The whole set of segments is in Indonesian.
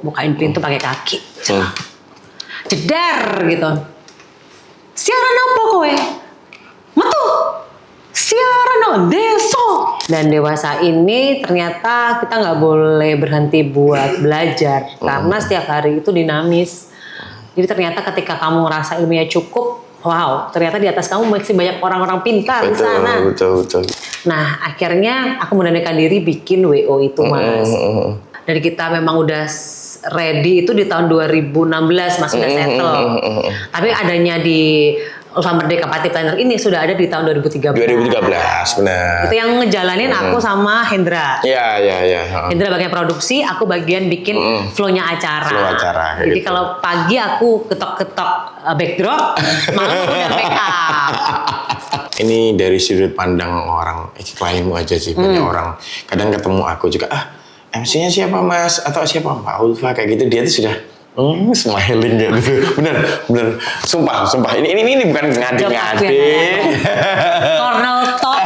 bukain pintu pakai kaki. Jedar gitu. Siaran apa kowe? Metu. Siaran no deso. Dan dewasa ini ternyata kita nggak boleh berhenti buat belajar karena setiap hari itu dinamis. Jadi ternyata ketika kamu ngerasa ilmunya cukup, wow, ternyata di atas kamu masih banyak orang-orang pintar di sana. Betul. Nah, akhirnya aku menandakan diri bikin WO itu, Mas. Dan kita memang udah ready itu di tahun 2016, Mas, udah settle. Tapi adanya di Ulfa Merdeka Party Planner ini sudah ada di tahun 2013. 2013, benar. Itu yang ngejalanin aku sama Hendra. Iya. Hendra bagian produksi, aku bagian bikin flow-nya acara. Flow acara. Jadi gitu. kalau pagi aku ketok-ketok backdrop, malam aku udah make up. Ini dari sudut pandang orang klienmu aja sih. Banyak orang kadang ketemu aku juga, MC-nya siapa Mas? Atau siapa Mbak Ulfa? Kayak gitu, dia tuh sudah smiling gitu. Bener. Sumpah. Ini bukan ngade-ngade. Corner top.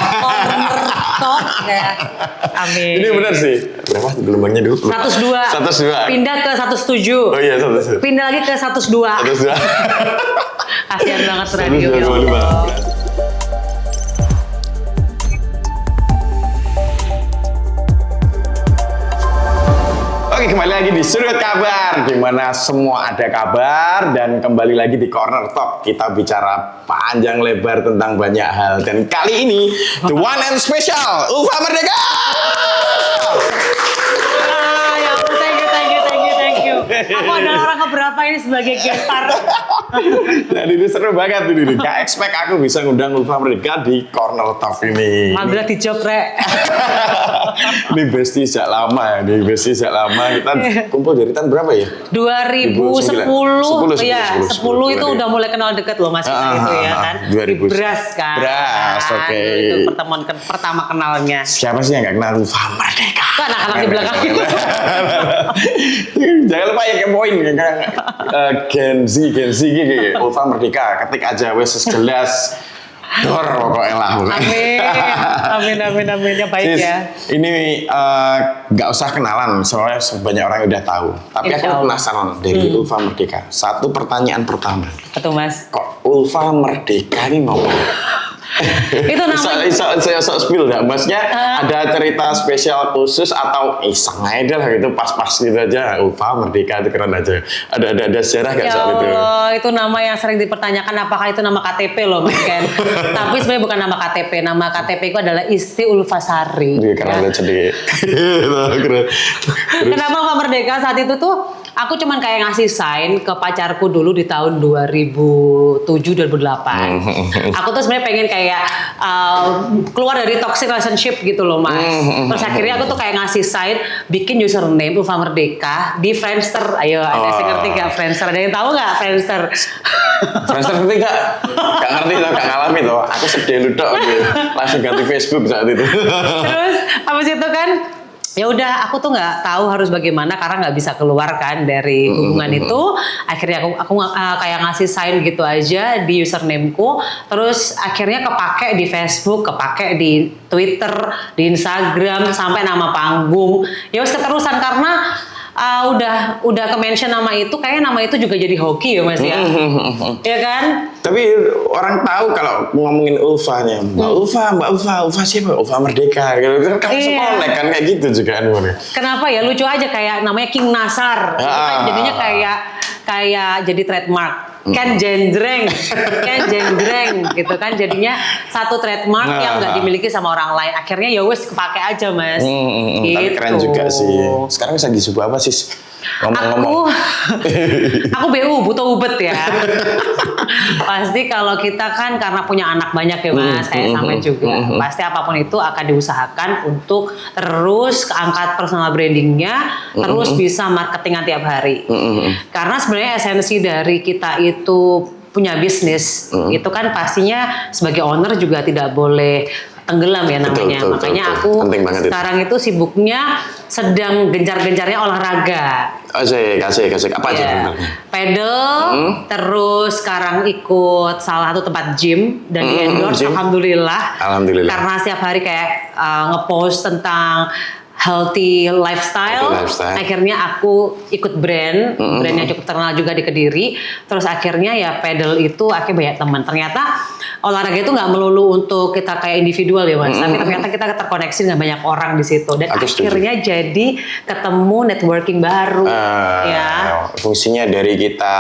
Amin. Ini bener sih. Berapa gelombangnya dulu? 102. Pindah ke 107. Oh iya, 107. Pindah lagi ke 102. 102. Kasian banget radio. 102. Oke, kembali lagi di Sudut Kabar, di mana semua ada kabar, dan kembali lagi di Corner Talk. Kita bicara panjang lebar tentang banyak hal, dan kali ini the one and special Ulfa Merdeka. Ya ampun, thank you. Aku adalah orang keberapa ini sebagai gestar. Dan ini seru banget ini. Gak expect aku bisa ngundang Ulfa Merdeka di Corner Talk ini. Alhamdulillah dijawab, Rek. Ini bestie sejak lama ya. Kita kumpul dari tahun berapa ya? 2010. 10 Iya, 10 itu udah mulai kenal deket loh Mas itu ya kan. 2000. Di Beras kan. Beras, oke. Itu pertemuan pertama kenalnya. Siapa sih yang gak kenal Ulfa Merdeka? Itu anak-anak di belakang itu. Jangan lupa ya poin Gen Z gitu. Ulfa Merdeka, ketik aja wes sejelas dor pokoknya lah. Amin ya, baik. Sis, ya. Ini nggak usah kenalan, soalnya banyak orang yang udah tahu. Tapi aku penasaran dari Ulfa Merdeka. Satu pertanyaan pertama. Betul Mas. Kok Ulfa Merdeka ini mau? Itu namanya. Saya spill dah. Maksudnya ada cerita spesial khusus atau iseng aja lah gitu, pas-pas gitu aja. Ulfa Merdeka itu keren aja. Ada sejarah gak soal itu? Ya Allah, itu nama yang sering dipertanyakan apakah itu nama KTP loh, Mas Ken. Tapi sebenarnya bukan nama KTP. Nama KTP itu adalah Isti Ulfasari. Keren aja deh. Keren. Kenapa Ulfa Merdeka saat itu tuh? Aku cuman kayak ngasih sign ke pacarku dulu di tahun 2007-2008. Aku tuh sebenarnya pengen kayak keluar dari toxic relationship gitu loh Mas. Terus akhirnya aku tuh kayak ngasih sign bikin username Ulfa Merdeka di Friendster. Ayo, ada yang ngerti gak Friendster? Ada yang tahu gak Friendster? Friendster ngerti gak? Gak ngerti tuh, gak ngalamin tuh. Aku sedih ludok gitu. Langsung ganti Facebook saat itu. Terus habis itu kan ya udah, aku tuh nggak tahu harus bagaimana karena nggak bisa keluar kan dari hubungan itu. Akhirnya aku kayak ngasih sign gitu aja di usernameku. Terus akhirnya kepake di Facebook, kepake di Twitter, di Instagram, sampai nama panggung. Ya wes keterusan karena udah ke-mention nama itu, kayaknya nama itu juga jadi hoki ya Mas ya. Ya kan? Tapi orang tahu kalau ngomongin Ulfanya, Mbak Ulfa siapa? Ulfa Merdeka gitu. Kamu sekolah kan kayak gitu juga kan. Kenapa ya? Lucu aja kayak namanya King Nasar. Kan jadinya kayak jadi trademark. Ken Jendreng gitu kan, jadinya satu trademark yang nggak dimiliki sama orang lain. Akhirnya ya wes kepake aja Mas. Gitu. Tapi keren juga sih. Sekarang bisa disebut apa sih? Aku BU butuh ubet ya. Pasti kalau kita kan karena punya anak banyak ya Mas, kayak sama juga. Pasti apapun itu akan diusahakan untuk terus keangkat personal brandingnya, terus bisa marketingan tiap hari. Karena sebenarnya esensi dari kita itu punya bisnis, itu kan pastinya sebagai owner juga tidak boleh tenggelam ya namanya. Makanya aku sekarang itu sibuknya sedang gencar-gencarnya olahraga. Kasih apa aja? Pedal, terus sekarang ikut salah satu tempat gym dan di endorse, alhamdulillah. Karena setiap hari kayak ngepost tentang healthy lifestyle. Akhirnya aku ikut brand yang cukup terkenal juga di Kediri. Terus akhirnya ya pedal itu akhirnya banyak teman. Ternyata olahraga itu nggak melulu untuk kita kayak individual ya Mas, tapi ternyata kita terkoneksi dengan banyak orang di situ. Dan akhirnya jadi ketemu networking baru. Ya. Fungsinya dari kita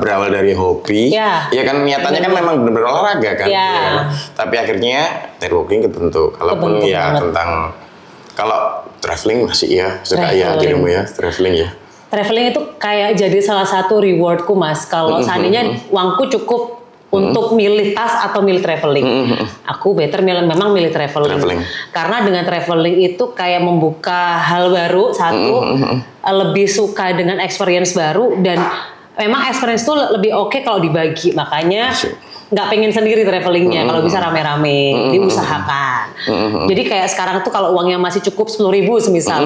berawal dari hobi, ya kan niatannya kan memang benar-benar olahraga kan. Ya kan? Tapi akhirnya networking kebentuk. Kalaupun ya tentang kalau traveling masih suka dirimu ya traveling ya. Traveling itu kayak jadi salah satu rewardku Mas. Kalau seandainya uangku cukup untuk milih tas atau milih traveling, aku better memang milih traveling. Karena dengan traveling itu kayak membuka hal baru satu, lebih suka dengan experience baru dan memang experience itu lebih oke kalau dibagi. Makanya nggak pengen sendiri travelingnya, kalau bisa rame-rame, diusahakan. Jadi kayak sekarang tuh kalau uangnya masih cukup 10.000 semisal,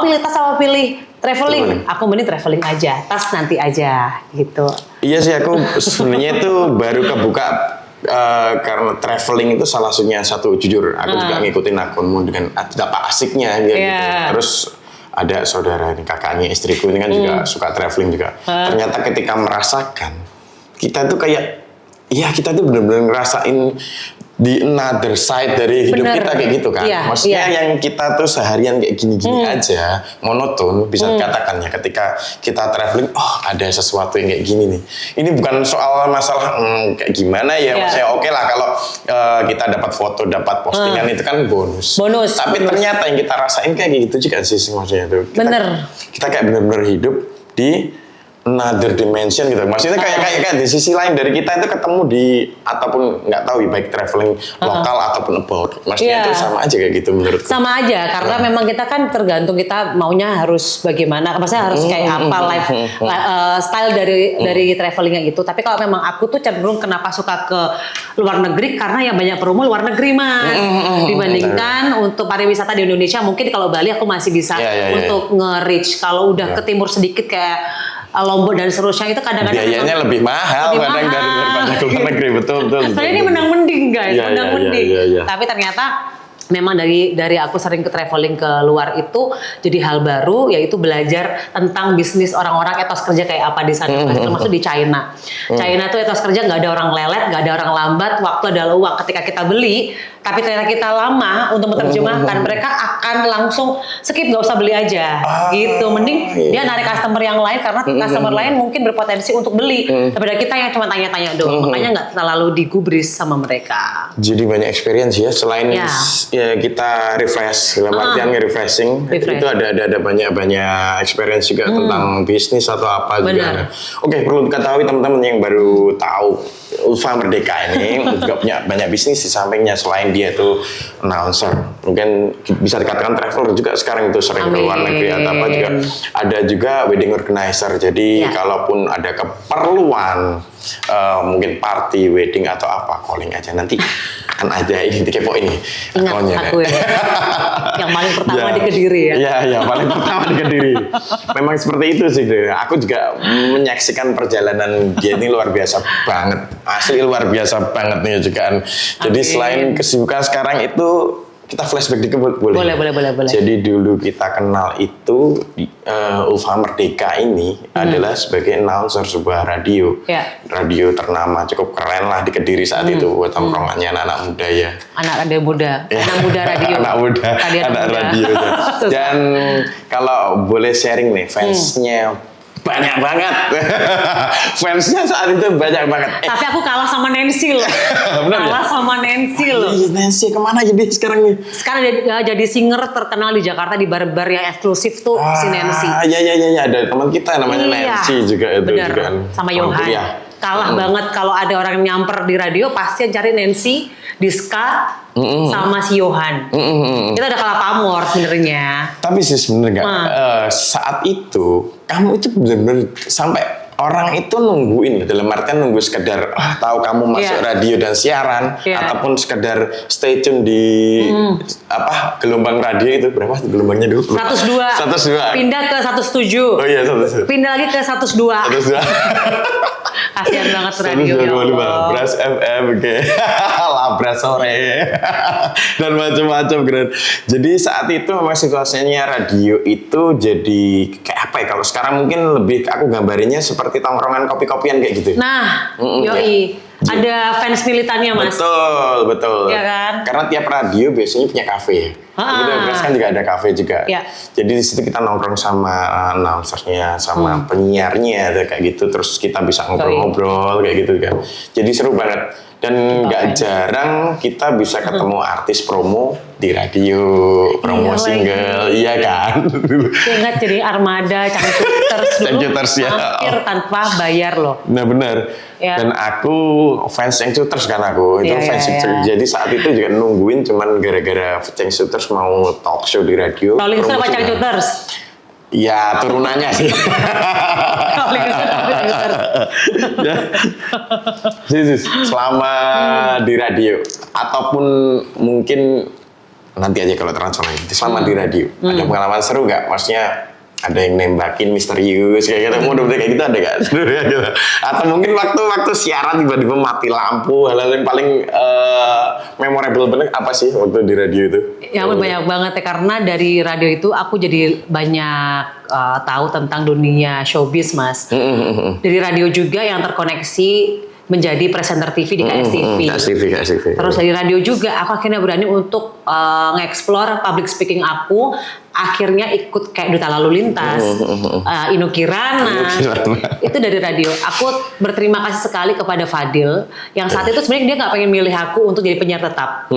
pilih tas apa pilih traveling, aku mending traveling aja, tas nanti aja gitu. Iya sih, aku sebenarnya itu baru kebuka karena traveling itu salah satu jujur, aku juga ngikutin akunmu dengan apa asiknya gitu. Terus ada saudara ini kakaknya istriku ini kan juga suka traveling juga. Ternyata ketika merasakan kita tuh kayak kita tuh benar-benar ngerasain di another side dari hidup kita kayak gitu kan. Maksudnya yang kita tuh seharian kayak gini-gini aja, monoton bisa dikatakan ya. Ketika kita traveling, ada sesuatu yang kayak gini nih. Ini bukan soal masalah kayak gimana ya. Maksudnya oke lah kalau kita dapat foto, dapat postingan itu kan bonus. Tapi ternyata yang kita rasain kayak gitu juga sih maksudnya tuh. Kita kayak benar-benar hidup di another dimension gitu. Maksudnya kayak di sisi lain dari kita itu ketemu di ataupun nggak tahu baik traveling lokal ataupun abroad. Maksudnya itu sama aja kayak gitu menurutku. Sama aja karena memang kita kan tergantung kita maunya harus bagaimana. Maksudnya harus kayak apa style dari travelingnya itu. Tapi kalau memang aku tuh cenderung kenapa suka ke luar negeri karena yang banyak promo luar negeri Mas. Dibandingkan untuk pariwisata di Indonesia mungkin kalau Bali aku masih bisa untuk nge-reach. Kalau udah ke timur sedikit kayak Lombok dan seterusnya itu kadang-kadang biayanya lebih mahal kadang daripada ke luar negeri, betul. Saya ini menang mending guys, menang mending. Tapi ternyata memang dari aku sering ke traveling ke luar itu jadi hal baru, yaitu belajar tentang bisnis orang-orang etos kerja kayak apa di sana. Termasuk di China. China tuh etos kerja nggak ada orang lelet, nggak ada orang lambat, waktu adalah uang. Ketika kita beli, tapi ternyata kita lama untuk menerjemahkan, mereka akan langsung skip, nggak usah beli aja, gitu. Mending dia narik customer yang lain karena customer lain mungkin berpotensi untuk beli daripada kita yang cuma tanya-tanya doang. Makanya nggak terlalu digubris sama mereka. Jadi banyak experience ya, selain ya kita refresh, dalam artian refreshing, itu ada banyak experience juga tentang bisnis atau apa juga. Oke, perlu diketahui teman-teman yang baru tahu Ulfa Merdeka ini juga punya banyak bisnis di sampingnya. Selain dia itu announcer, mungkin bisa dikatakan traveler juga sekarang itu sering ke luar negeri atau apa juga. Ada juga wedding organizer. Jadi kalaupun ada keperluan mungkin party, wedding atau apa, calling aja nanti akan ada ini dikepoin ini. Ingat aku ya. Yang paling pertama di Kediri ya. Iya, paling pertama di Kediri. Memang seperti itu sih. Aku juga menyaksikan perjalanan dia ini luar biasa banget. Asli luar biasa banget nih juga. Jadi selain kesibukan sekarang itu kita flashback dikit boleh? Boleh. Jadi dulu kita kenal itu Ulfa Merdeka ini adalah sebagai announcer sebuah radio. Radio ternama, cukup keren lah di Kediri saat itu buat tongkrongannya anak-anak muda ya. Anak radio muda, anak muda radio. anak radio. Dan kalau boleh sharing nih, fansnya banyak banget. Fansnya saat itu banyak banget. Tapi aku kalah sama Nancy loh. Kalah sama Nancy loh. Nancy kemana jadi sekarang nih? Sekarang jadi singer terkenal di Jakarta di bar-bar yang eksklusif tuh si Nancy. Iya. Ada teman kita namanya Nancy juga itu. Bener. Juga. Sama Johan. Kalah banget kalau ada orang nyamper di radio pasti cari Nancy, Diska, sama si Johan. Kita udah kalah pamor sebenarnya. Tapi sih sebenarnya saat itu kamu itu benar-benar sampai orang itu nungguin, dalam artian nunggu sekedar tahu kamu masuk radio dan siaran ataupun sekedar stay tune di gelombang radio itu berapa gelombangnya dulu? 102. Pindah ke 107. Oh iya 107. Pindah lagi ke 102. Kasihan banget radio ya Allah. Bras FM, oke. Labras sore. Dan macam-macam keren. Jadi saat itu memang situasinya radio itu jadi kayak apa ya? Kalau sekarang mungkin lebih aku gambarinnya seperti tongkrongan kopi-kopian kayak gitu. Nah, yoi. Ada fans militannya, Mas. Betul. Iya kan? Karena tiap radio biasanya punya kafe. Kemudian Bras kan juga ada kafe juga. Ya. Jadi di situ kita nongkrong sama announcernya, sama penyiarnya, kayak gitu. Terus kita bisa ngobrol-ngobrol kayak gitu kan. Jadi seru banget. Dan nggak jarang kita bisa ketemu artis promo di radio, promo single, iya kan? Ingat jadi Armada, Cangcuters dulu, Ya. hampir tanpa bayar loh. Nah benar. Ya. Dan aku fans Cangcuters kan aku. Itu Ya, fans ya, ya. Jadi saat itu juga nungguin cuman gara-gara Cangcuters mau talk show di radio. Rolling Stone apa promosi. Cangcuters? Ya turunannya sih. Rolling Stone apa Cangcuters? Jadi selama di radio ataupun mungkin nanti aja kalau transfer lagi. Selama di radio ada pengalaman seru nggak? Maksudnya ada yang nembakin misterius kayak gitu, model kayak gitu ada nggak? Atau mungkin waktu siaran tiba-tiba mati lampu, hal-hal yang paling memorable bener apa sih waktu di radio itu? Ya banyak banget ya, karena dari radio itu aku jadi banyak tahu tentang dunia showbiz, Mas. Dari radio juga yang terkoneksi menjadi presenter TV di KSTV. KSTV. Terus dari radio juga aku akhirnya berani untuk nge-explore public speaking aku. Akhirnya ikut kayak Duta Lalu Lintas, Inu Kirana. Itu dari radio. Aku berterima kasih sekali kepada Fadil yang saat itu sebenarnya dia nggak pengen milih aku untuk jadi penyiar tetap.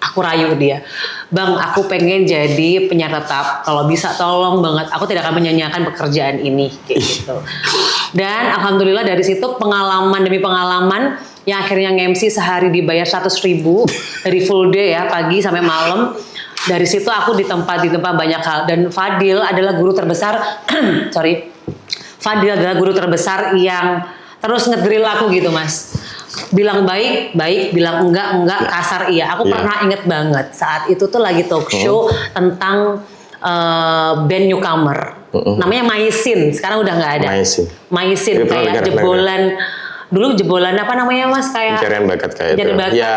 Aku rayu dia, Bang, aku pengen jadi penyiar tetap. Kalau bisa tolong banget, aku tidak akan menyanyiakan pekerjaan ini, kayak gitu. Dan alhamdulillah dari situ pengalaman demi pengalaman yang akhirnya nge-MC sehari dibayar 100.000 dari full day ya, pagi sampai malam. Dari situ aku ditempa banyak hal. Dan Fadil adalah guru terbesar, Fadil adalah guru terbesar yang terus ngedrill aku gitu, Mas. Bilang baik, bilang enggak, kasar iya. Aku pernah inget banget saat itu tuh lagi talk show tentang band newcomer. Namanya Maisin, sekarang udah nggak ada. Maisin kayak jebolan. Dulu jebolan apa namanya, Mas, kayak pencarian bakat kayak itu. Ya,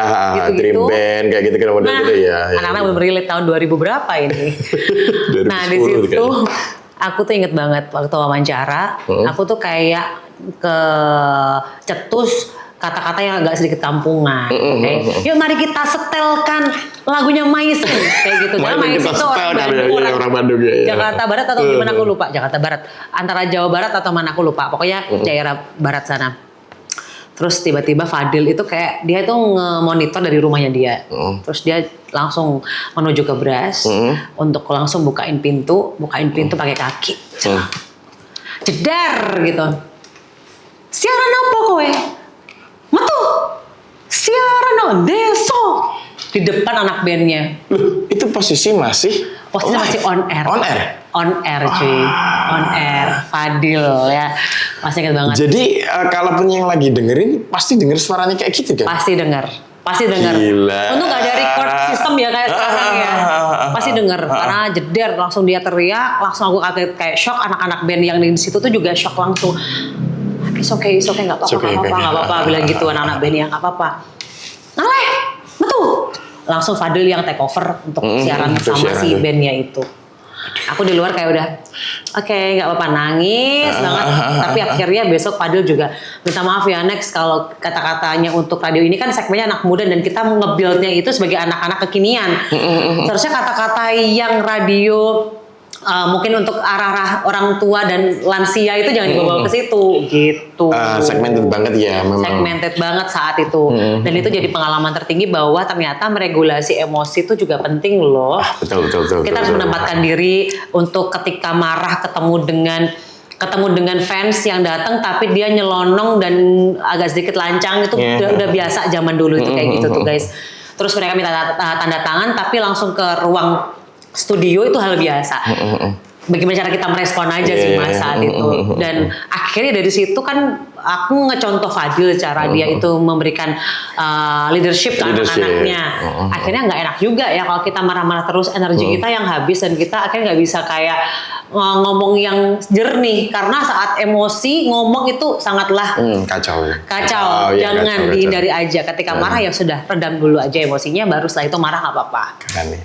Dream Band kayak gitu kan model gitu ya. Anak-anak belum relate tahun 2000 berapa ini. Nah, di situ aku tuh inget banget waktu wawancara, aku tuh kayak ke cetus kata-kata yang agak sedikit kampungan. Yuk mari kita setelkan lagunya Maisin kayak gitu. Jangan Maisin itu orang Bandung, Jakarta Barat atau gimana aku lupa. Jakarta Barat, antara Jawa Barat atau mana aku lupa. Pokoknya daerah barat sana. Terus tiba-tiba Fadil itu kayak dia itu nge-monitor dari rumahnya dia. Terus dia langsung menuju ke Bras untuk langsung bukain pintu pakai kaki. Jedar gitu. Siaran apa kowe? Metu. Siaran no deso. Di depan anak bandnya. Itu posisi masih on air. On air cuy. On air. Fadil ya. Masih ingat banget. Jadi kalaupun yang lagi dengerin pasti denger suaranya kayak gitu kan? Pasti denger. Gila. Untung gak ada record system ya kayak sekarang ya. Pasti denger. Karena jeder langsung dia teriak. Langsung aku kayak shock. Anak-anak band yang di situ tuh juga shock langsung. It's okay, gak apa-apa. Bilang gitu anak-anak band yang gak apa-apa. Ngaleh, betul. Langsung Fadil yang take over untuk siaran sama si bandnya itu. Aku di luar kayak udah, oke, nggak apa-apa, nangis banget. Tapi akhirnya besok Fadil juga minta maaf ya next kalau kata-katanya untuk radio ini kan segmennya anak muda dan kita nge-build-nya itu sebagai anak-anak kekinian. Seharusnya kata-kata yang radio mungkin untuk arah-arah orang tua dan lansia itu jangan dibawa ke situ gitu. Segmented banget ya memang. Segmented banget saat itu. Dan itu jadi pengalaman tertinggi bahwa ternyata meregulasi emosi itu juga penting loh. Betul. Kita harus menempatkan diri untuk ketika marah ketemu dengan fans yang datang tapi dia nyelonong dan agak sedikit lancang itu udah biasa zaman dulu itu kayak gitu tuh guys. Terus mereka minta tanda tangan tapi langsung ke ruang studio itu hal biasa. bagaimana cara kita merespon aja sih Mas saat itu. Dan akhirnya dari situ kan aku ngecontoh Fadil cara dia itu memberikan leadership ke anak-anaknya. Akhirnya nggak enak juga ya kalau kita marah-marah terus, energi kita yang habis dan kita akhirnya nggak bisa kayak ngomong yang jernih, karena saat emosi ngomong itu sangatlah kacau. Kacau. Ya, Jangan kacau. dihindari aja. Ketika marah ya sudah, redam dulu aja emosinya, baru setelah itu marah nggak apa-apa. Keren nih.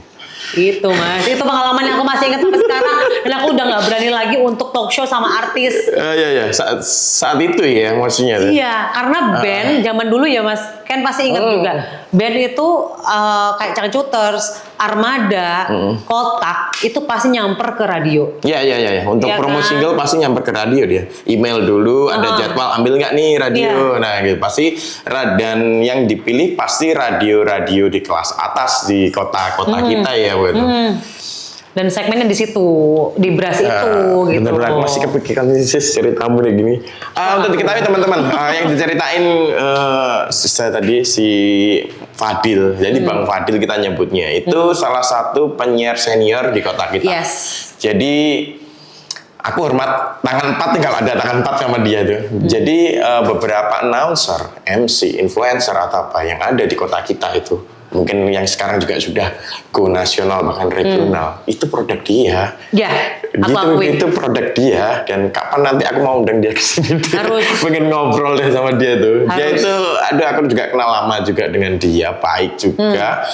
Itu Mas, itu pengalaman yang aku masih ingat sampai sekarang, dan aku udah nggak berani lagi untuk talk show sama artis. Iya, saat itu ya emosinya tuh. Iya, karena band zaman dulu ya Mas, kan pasti ingat juga. Band itu kayak Cangcuters, Armada, Kotak, itu pasti nyamper ke radio. Iya. Untuk Iya promo kan? single pasti nyamper ke radio dia. Email dulu, ada jadwal, ambil nggak nih radio. Nah gitu, pasti. Dan yang dipilih pasti radio-radio di kelas atas di kota-kota kita ya. Gitu. Dan segmennya di situ, di Bras itu gitu. Bener-bener masih kepikiran sih ceritamu nih gini. Untuk diketahui teman-teman, yang diceritain saya tadi si Fadil. Jadi Bang Fadil kita nyebutnya itu salah satu penyiar senior di kota kita. Yes. Jadi aku hormat tangan 4 tinggal ada tangan 4 sama dia tuh. Jadi beberapa announcer, MC, influencer atau apa yang ada di kota kita itu, mungkin yang sekarang juga sudah go nasional bahkan regional, itu produk dia. Ya, aku akuin. Itu produk dia, dan kapan nanti aku mau undang dia ke sini, Harus. pengen ngobrol deh sama dia tuh. Dia Harus. itu aku juga kenal lama juga dengan dia, baik juga.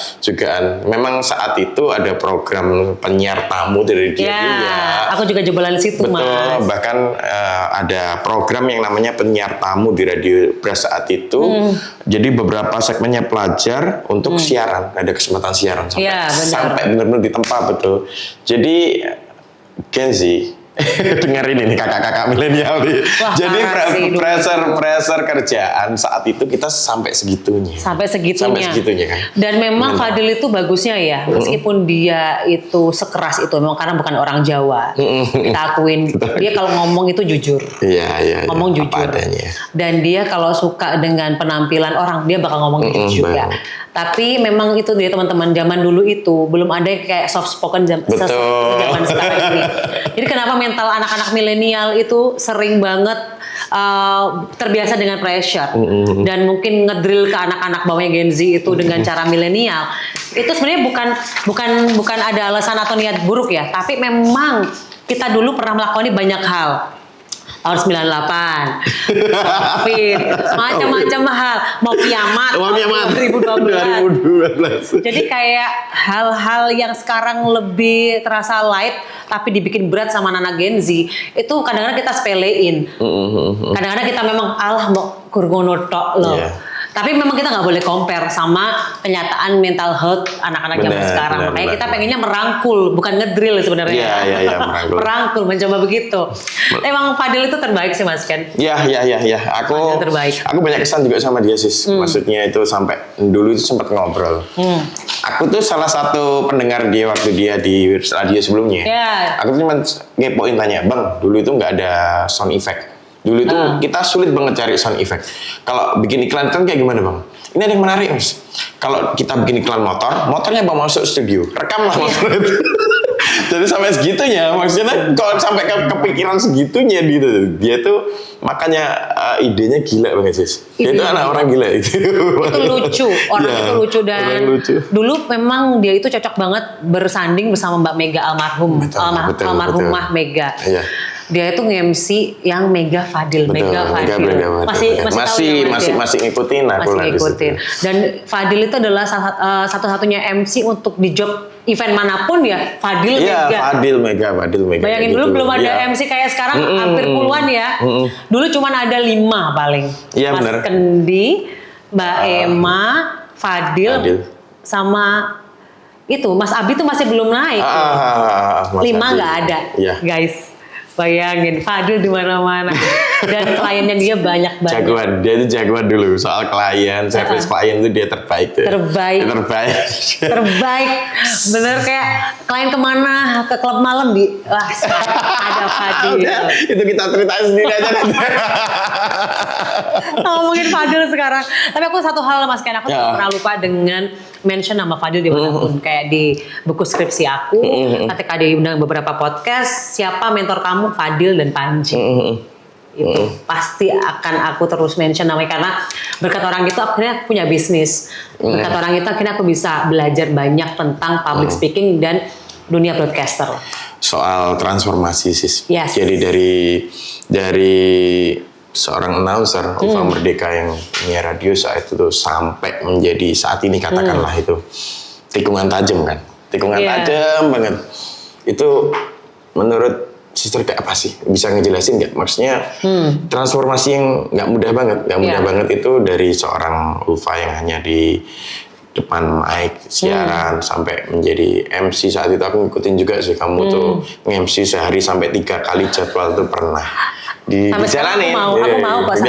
Memang saat itu ada program penyiar tamu dari dia. Aku juga jebolan situ Betul, Mas. bahkan ada program yang namanya penyiar tamu di Radio Bras saat itu. Jadi beberapa segmennya pelajar untuk siaran, ada kesempatan siaran sampai benar-benar ditempa betul. Jadi Gen Z dengerin ini kakak-kakak milenial nih. Jadi pressure kerjaan saat itu kita sampai segitunya. Sampai segitunya kan. Dan memang Fadil itu bagusnya ya, meskipun dia itu sekeras itu, memang karena bukan orang Jawa. Kita akuin, dia kalau ngomong itu jujur. Iya. Ngomong jujur. Adanya. Dan dia kalau suka dengan penampilan orang, dia bakal ngomong jujur juga. Tapi memang itu dia teman-teman, zaman dulu itu belum ada yang kayak soft spoken zaman sekarang ini. Jadi kenapa mental anak-anak milenial itu sering banget terbiasa dengan pressure, dan mungkin ngedrill ke anak-anak bawahnya Gen Z itu dengan cara milenial. Itu sebenarnya bukan ada alasan atau niat buruk ya, tapi memang kita dulu pernah melakukan ini banyak hal. Tahun 98, COVID, macam-macam hal, mau kiamat 2012. Jadi kayak hal-hal yang sekarang lebih terasa light tapi dibikin berat sama anak Gen Z, itu kadang-kadang kita sepelein. Kadang-kadang kita memang mau kurgono tok loh. Tapi memang kita nggak boleh compare sama kenyataan mental health anak-anak zaman sekarang. Makanya kita pengennya merangkul, bukan ngedrill sebenarnya. Iya, merangkul, mencoba begitu. Emang Fadil itu terbaik sih Mas Ken. Iya. Aku banyak kesan juga sama dia sih. Maksudnya itu sampai dulu itu sempat ngobrol. Aku tuh salah satu pendengar dia waktu dia di radio sebelumnya. Aku tuh cuma ngepoin tanya, Bang, dulu itu nggak ada sound effect. Dulu itu kita sulit banget cari sound effect. Kalau bikin iklan kan kayak gimana Bang? Ini ada yang menarik Mas. Kalau kita bikin iklan motornya bawa masuk studio, rekam lah motor itu. Jadi sampai segitunya, maksudnya kalau sampai kepikiran segitunya gitu. Dia tuh makanya idenya gila banget sih. Dia itu anak orang gila itu. Itu lucu, itu lucu, dan dulu memang dia itu cocok banget bersanding bersama Mbak Mega almarhumah Mega. Iya. Dia itu nge-MC yang Mega Fadil. Masih ngikutin aku. Masih ngikutin. Dan Fadil itu adalah satu-satunya MC untuk di job event manapun ya, Fadil Mega. Iya, Fadil Mega. Bayangin dulu belum ada MC kayak sekarang, hampir puluhan ya. Dulu cuma ada 5 paling. Mas Kendi, Mbak Emma, Fadil, sama itu Mas Abi tuh masih belum naik. 5 nggak ada, guys. Bayangin, Fadil di mana-mana. dan kliennya dia banyak banget. Jagoan, dia itu jagoan dulu soal klien, service klien itu dia terbaik tuh. Terbaik. Dia terbaik. Terbaik, bener kayak klien kemana ke klub malam wah ada Fadil. Itu kita ceritain sendiri aja. Ngomongin Fadil sekarang. Tapi aku satu hal Mas Ken, aku tidak pernah lupa dengan mention nama Fadil dimanapun. Kayak di buku skripsi aku, ketika diundang beberapa podcast, siapa mentor kamu? Fadil dan Panji. Itu pasti akan aku terus mention namanya, karena berkat orang itu akhirnya aku punya bisnis. Berkat orang itu akhirnya aku bisa belajar banyak tentang public speaking dan dunia broadcaster. Soal transformasi sis. Yes. Jadi dari seorang announcer Ulfa Merdeka yang punya radio saat itu tuh sampai menjadi saat ini katakanlah itu tikungan tajam kan, tikungan tajam banget. Itu menurut sister kayak apa sih? Bisa ngejelasin nggak? Maksudnya transformasi yang nggak mudah banget itu dari seorang Ulfa yang hanya di depan mic siaran sampai menjadi MC. Saat itu aku ngikutin juga sih kamu tuh nge-MC sehari sampai 3 kali jadwal tuh pernah dijalanin. Aku mau kok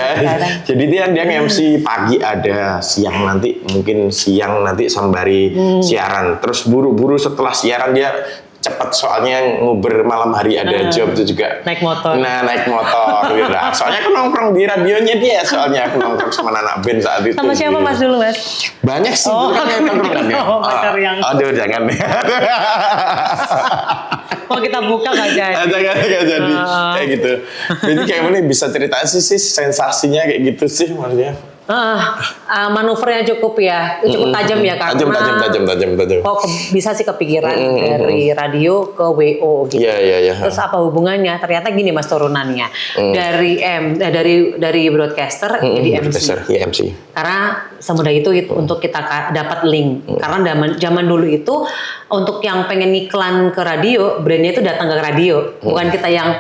Jadi dia nge-MC pagi ada, siang nanti mungkin siang nanti sembari siaran, terus buru-buru setelah siaran dia cepat soalnya nguber malam hari ada job itu juga naik motor. Nah naik motor gitu lah. Soalnya aku nongkrong di radionya dia, soalnya aku nongkrong sama anak band saat itu. Sama siapa Mas dulu Mas? Banyak sih kan yang nongkrong yang. Aduh jangan. Mau kita buka nggak jadi? Jangan jadi kayak gitu. Jadi kayak mana bisa ceritain sih sensasinya kayak gitu sih maksudnya. Manuvernya cukup tajam ya karena tajam. Kok bisa sih kepikiran dari radio ke WO gitu. Iya. Terus apa hubungannya? Ternyata gini Mas turunannya dari broadcaster jadi MC. Karena semudah itu untuk kita dapat link. Karena zaman dulu itu untuk yang pengen iklan ke radio, brandnya itu datang ke radio, bukan kita yang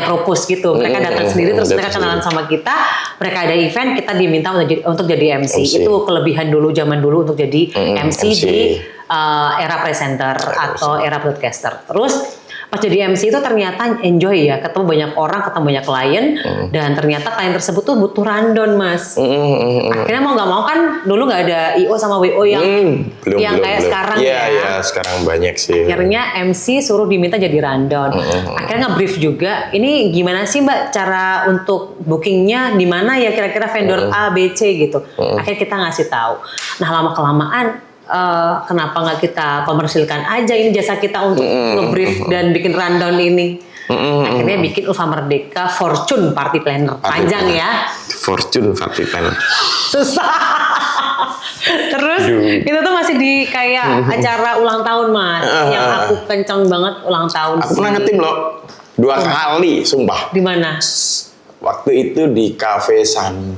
propose gitu. Mereka datang sendiri terus mereka kenalan sama kita. Mereka ada event, kita diminta untuk jadi MC. Itu kelebihan dulu zaman dulu untuk jadi MC. Di era presenter atau era broadcaster. Terus pas jadi MC itu ternyata enjoy ya, ketemu banyak orang, ketemu banyak klien, dan ternyata klien tersebut tuh butuh rundown Mas. Akhirnya mau nggak mau kan dulu nggak ada IO sama WO yang kayak sekarang ya. Iya sekarang banyak sih. Akhirnya MC suruh diminta jadi rundown. Akhirnya nge-brief juga, ini gimana sih Mbak cara untuk bookingnya, di mana ya kira-kira vendor A, B, C gitu. Akhirnya kita ngasih tahu. Nah lama-kelamaan kenapa nggak kita komersilkan aja ini jasa kita untuk nge-brief dan bikin rundown ini. Akhirnya bikin Ulfa Merdeka Fortune Party Planner. Panjang ya. Fortune Party Planner. Susah. Terus itu tuh masih di kayak acara ulang tahun Mas. Yang aku kenceng banget ulang tahun. Aku pernah ngetim loh 2 kali, sumpah. Di mana? Waktu itu di Cafe Sani.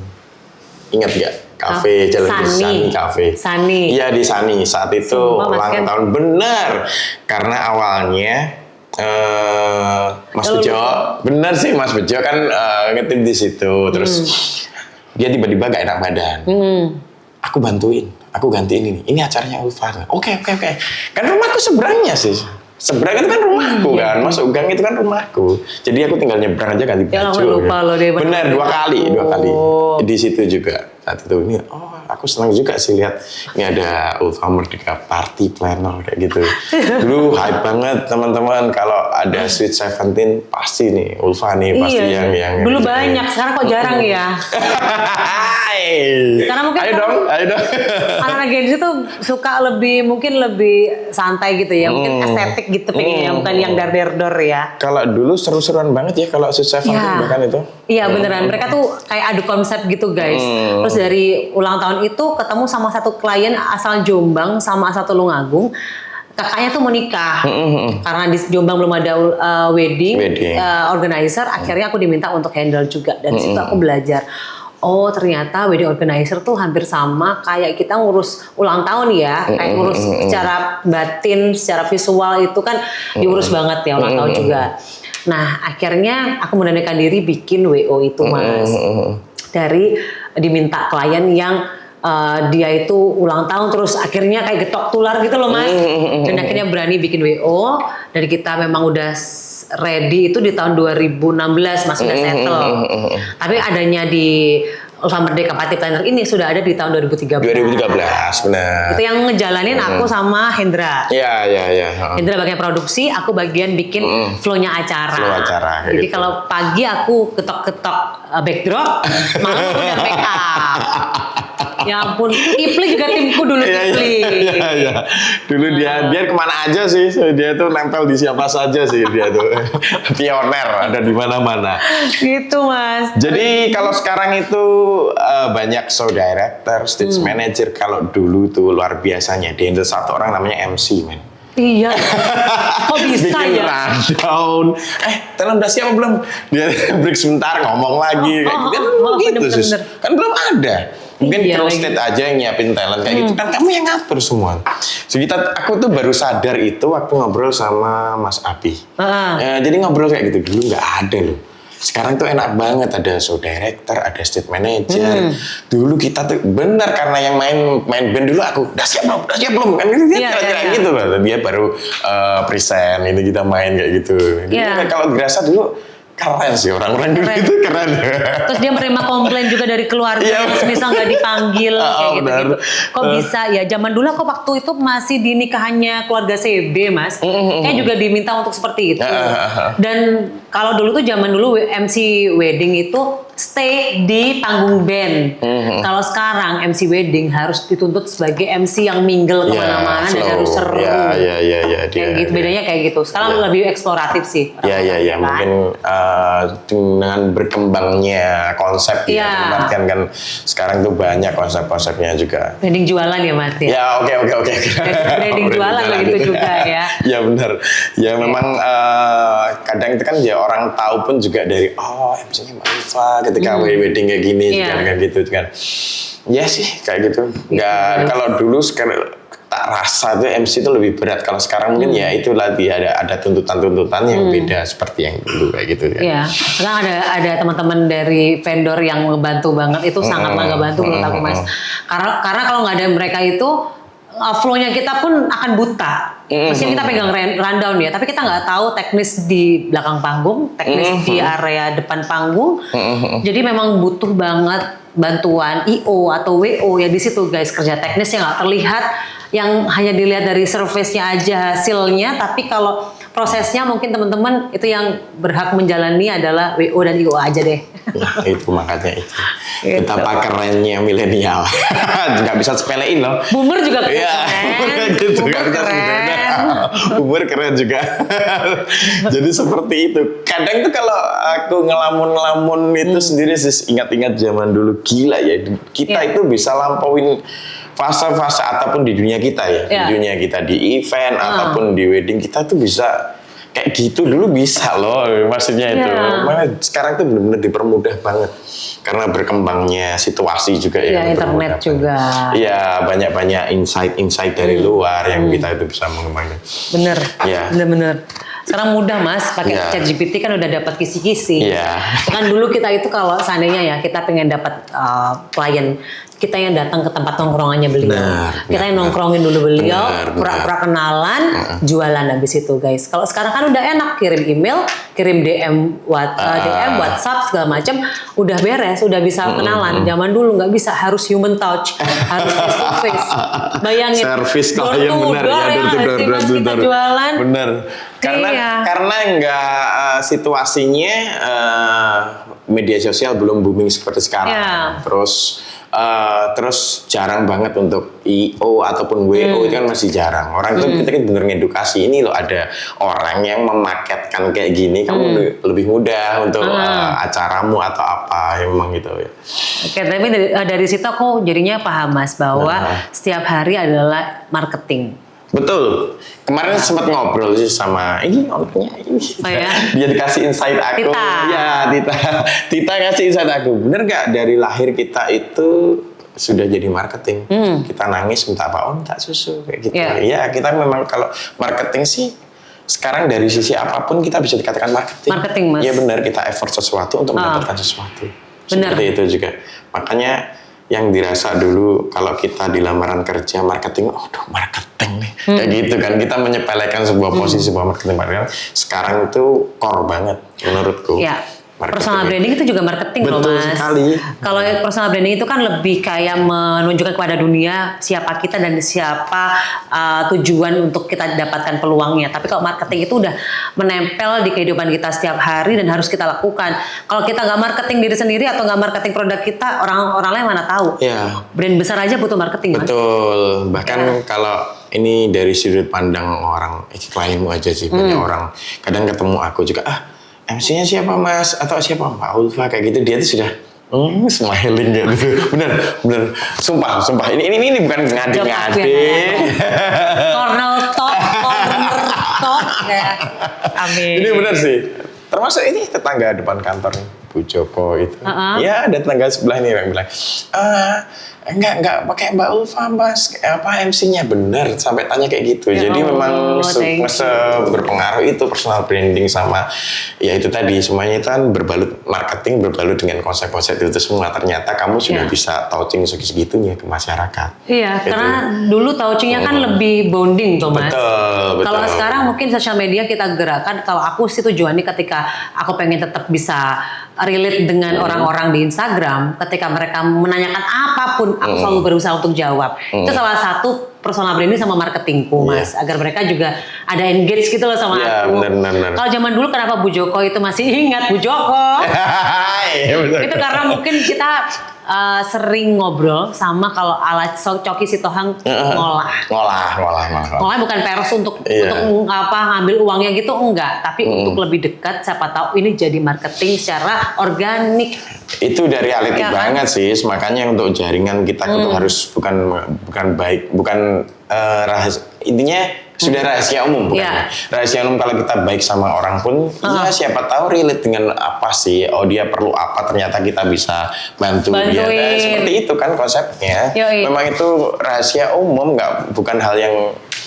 Ingat gak? Cafe Jalan Sani Cafe. Sani. Iya di Sani. Saat itu ulang tahun bener. Karena awalnya Mas Bejo, bener sih Mas Bejo kan ngetim di situ. Terus dia tiba-tiba gak enak badan. Aku bantuin, aku gantiin ini. Ini acaranya Ulfa. Oke. Kan rumahku seberangnya sih. Seberang itu kan rumahku kan, masuk gang itu kan rumahku. Jadi aku tinggal nyebrang aja ganti baju. Lupa loh deh. Bener 2 kali. Di situ juga saat itu ini. Aku senang juga sih lihat ini ada Ulfa Merdeka Party Planner kayak gitu. Dulu hype banget teman-teman kalau ada Sweet 17 pasti nih Ulfa nih pasti yang dulu banyak, sekarang kok jarang ya. Karena mungkin ayo dong. Anak-anak Gen Z tuh suka mungkin lebih santai gitu ya, mungkin estetik gitu pengennya, bukan yang dar-der-dor ya. Kalau dulu seru-seruan banget ya kalau Sweet 17 bahkan itu. Iya beneran, mereka tuh kayak adu konsep gitu guys. Terus dari ulang tahun itu ketemu sama satu klien asal Jombang sama asal Tulungagung. Kakaknya tuh mau nikah, karena di Jombang belum ada wedding. Organizer. Akhirnya aku diminta untuk handle juga. Dan situ aku belajar. Oh ternyata wedding organizer tuh hampir sama kayak kita ngurus ulang tahun ya. Kayak ngurus secara batin, secara visual itu kan diurus banget ya ulang tahun juga. Nah akhirnya aku menandakan diri bikin WO itu Mas. Dari diminta klien yang dia itu ulang tahun terus akhirnya kayak getok tular gitu loh Mas. Dan akhirnya berani bikin WO. Dari kita memang udah ready itu di tahun 2016 Mas sudah settle. Tapi adanya di Ulfa Merdeka Party Planner ini sudah ada di tahun 2013. 2013 benar. Itu yang ngejalanin aku sama Hendra. Iya. Hendra bagian produksi, aku bagian bikin flow-nya acara. Flow acara, kayak Jadi gitu. kalau pagi aku ketok-ketok backdrop, malam aku udah make up. Ya ampun, Kipli juga timku dulu Kipli. Iya. Dulu dia kemana aja sih, dia tuh nempel di siapa saja sih dia tuh. Pioner, ada di mana-mana. Gitu Mas. Jadi kalau sekarang itu banyak show director, stage manager. Kalau dulu tuh luar biasanya, di handle satu orang namanya MC, men. Iya. Kok bisa Bikin ya? rundown. Telan udah siap belum? Dia break sebentar ngomong lagi. Kan gitu bener, sus. bener. Kan belum ada. Mungkin Iya, crew lagi. state aja yang nyiapin talent kayak gitu. Kan kamu yang ngatur semua. So, aku tuh baru sadar itu waktu ngobrol sama Mas Abi. Jadi ngobrol kayak gitu dulu nggak ada loh. Sekarang tuh enak banget, ada show director, ada stage manager. Dulu kita tuh benar karena yang main band dulu aku udah siap belum kan dia Iya, kira-kira iya. gitu loh. Dia baru present ini kita main kayak gitu. Jadi Iya. kalau dirasa dulu keren sih orang-orang dulu Keren. itu keren. Terus dia menerima komplain juga dari keluarga, Iya. misal nggak dipanggil kayak benar. gitu-gitu. Kok bisa ya? Zaman dulu aku waktu itu masih di nikahannya keluarga CB Mas, kayak juga diminta untuk seperti itu. Dan kalau dulu tuh zaman dulu MC wedding itu stay di panggung band. Kalau sekarang MC wedding harus dituntut sebagai MC yang mingle kemana-mana dan flow. harus seru. Iya. Kayak gitu, bedanya kayak gitu. Sekarang lebih eksploratif sih. Ya. Kan? Mungkin dengan berkembangnya konsep Iya. ya, artian kan sekarang tuh banyak konsep-konsepnya juga. Branding jualan ya Mas ya. Ya oke. Branding jualan begitu juga ya. Ya benar. Ya memang kadang itu kan ya orang tahu pun juga dari MC-nya Mbak Ulfa ketika wedding kayak gini Iya. kan gitu kan. Ya sih kayak gitu. Nggak kalau dulu sekarang tak rasa tuh MC itu lebih berat. Kalau sekarang mungkin ya itu lagi ada tuntutan-tuntutan yang beda seperti yang dulu kayak gitu kan. Iya, sekarang ada teman-teman dari vendor yang ngebantu banget, itu sangat ngebantu menurut aku Mas. Karena kalau nggak ada mereka itu flow-nya kita pun akan buta. Mestinya kita pegang rundown ya, tapi kita nggak tahu teknis di belakang panggung, teknis di area depan panggung. Jadi memang butuh banget bantuan IO atau WO ya di situ guys, kerja teknis yang nggak terlihat, yang hanya dilihat dari surface-nya aja hasilnya, tapi kalau prosesnya mungkin teman-teman itu yang berhak menjalani adalah WO dan IO aja deh. Nah itu makanya itu. Gitu. Betapa kerennya milenial. Nggak bisa sepelein loh. Boomer juga keren. Iya, gitu. Boomer Nggak bisa keren. sepelein. Boomer keren juga. Jadi seperti itu. Kadang tuh kalau aku ngelamun-ngelamun itu sendiri sih ingat-ingat zaman dulu, gila ya. Kita itu bisa lampauin fase-fase ataupun di dunia kita ya. Iya. Di dunia kita di event ataupun di wedding kita tuh bisa kayak gitu dulu bisa loh, maksudnya itu. Iya. Mana sekarang tuh benar-benar dipermudah banget karena berkembangnya situasi juga ya. Iya, internet juga. Iya, banyak-banyak insight dari luar yang kita itu bisa mengembangkan. Bener, Iya. bener. Sekarang mudah Mas, pakai Iya. ChatGPT kan udah dapat kisi-kisi. Iya. Kan dulu kita itu kalau seandainya ya kita pengen dapat klien, kita yang datang ke tempat nongkrongannya beliau. Kita yang nongkrongin dulu beliau, Benar. pura-pura kenalan, jualan habis itu guys. Kalau sekarang kan udah enak, kirim email, kirim DM WhatsApp segala macam, udah beres, udah bisa kenalan. Zaman dulu nggak bisa, harus human touch, harus face to face. Bayangin. Service door klien to benar door ya, door to nggak door, sih, Mas, door to kita door. jualan. Bener. Iya. Karena enggak situasinya media sosial belum booming seperti sekarang. Iya. Terus jarang banget untuk IO ataupun WO itu kan masih jarang. Orang itu kita kan bener ngedukasi, ini loh ada orang yang memaketkan kayak gini, kamu lebih mudah untuk acaramu atau apa yang memang gitu ya. Oke, tapi dari situ aku jadinya paham Mas bahwa setiap hari adalah marketing. Betul. Kemarin sempat ngobrol sih sama ini orangnya ini. Oh ya? Dia dikasih insight aku. Tita. Ya, Tita ngasih insight aku. Bener nggak dari lahir kita itu sudah jadi marketing. Kita nangis minta apa? Minta susu kayak gitu. Iya. Ya, kita memang kalau marketing sih sekarang dari sisi apapun kita bisa dikatakan marketing. Marketing, Mas. Iya benar, kita effort sesuatu untuk mendapatkan sesuatu. Benar. Seperti itu juga. Makanya yang dirasa dulu kalau kita di lamaran kerja marketing, marketing nih, kayak gitu kan, kita menyepelekan sebuah posisi sebuah marketing. Sekarang itu core banget menurutku. Ya. Personal branding itu juga marketing loh, Betul Mas. sekali. Kalau personal branding itu kan lebih kayak menunjukkan kepada dunia siapa kita dan siapa tujuan untuk kita dapatkan peluangnya. Tapi kalau marketing itu udah menempel di kehidupan kita setiap hari dan harus kita lakukan. Kalau kita nggak marketing diri sendiri atau nggak marketing produk kita, orang lain mana tahu. Ya. Brand besar aja butuh marketing, Mas. Betul. Bahkan kalau ini dari sudut pandang orang klienmu aja sih, banyak orang kadang ketemu aku juga, MC-nya siapa Mas? Atau siapa Mbak Ulfa? Kayak gitu, dia tuh sudah smiling gitu. Bener. Sumpah. Ini bukan ngade-ngade. Corner talk. Amin. Ini bener sih. Termasuk ini tetangga depan kantor nih, Bu Joko itu. Ya, ada tetangga sebelah ini yang bilang, enggak pakai Mbak Ulfa Mas, MC-nya bener, sampai tanya kayak gitu. Jadi memang berpengaruh itu personal branding sama ya itu tadi, semuanya itu kan berbalut marketing, berbalut dengan konsep-konsep itu semua. Ternyata kamu sudah bisa touching segitunya ke masyarakat. Iya, gitu. karena dulu touchingnya kan lebih bonding tuh, Mas. Betul. Kalau sekarang mungkin sosial media kita gerakkan, kalau aku sih tujuannya ketika aku pengen tetap bisa relate dengan orang-orang di Instagram, ketika mereka menanyakan apapun, aku selalu berusaha untuk jawab. Itu salah satu personal branding sama marketingku, Mas, agar mereka juga ada engage gitu loh sama aku. Bener. Kalau zaman dulu kenapa Bu Joko itu masih ingat Bu Joko? Itu karena mungkin kita sering ngobrol sama kalau alat Coki Sitohang ngolah bukan peres untuk ngambil uangnya gitu, enggak, tapi untuk lebih dekat, siapa tahu ini jadi marketing secara organik. Itu udah reality banget sih, makanya untuk jaringan kita itu harus bukan rahasia, intinya sudah rahasia umum, bukan? Rahasia umum kalau kita baik sama orang pun, ya siapa tahu relate dengan apa sih, dia perlu apa, ternyata kita bisa bantu dia. Nah, seperti itu kan konsepnya. Memang itu rahasia umum, bukan hal yang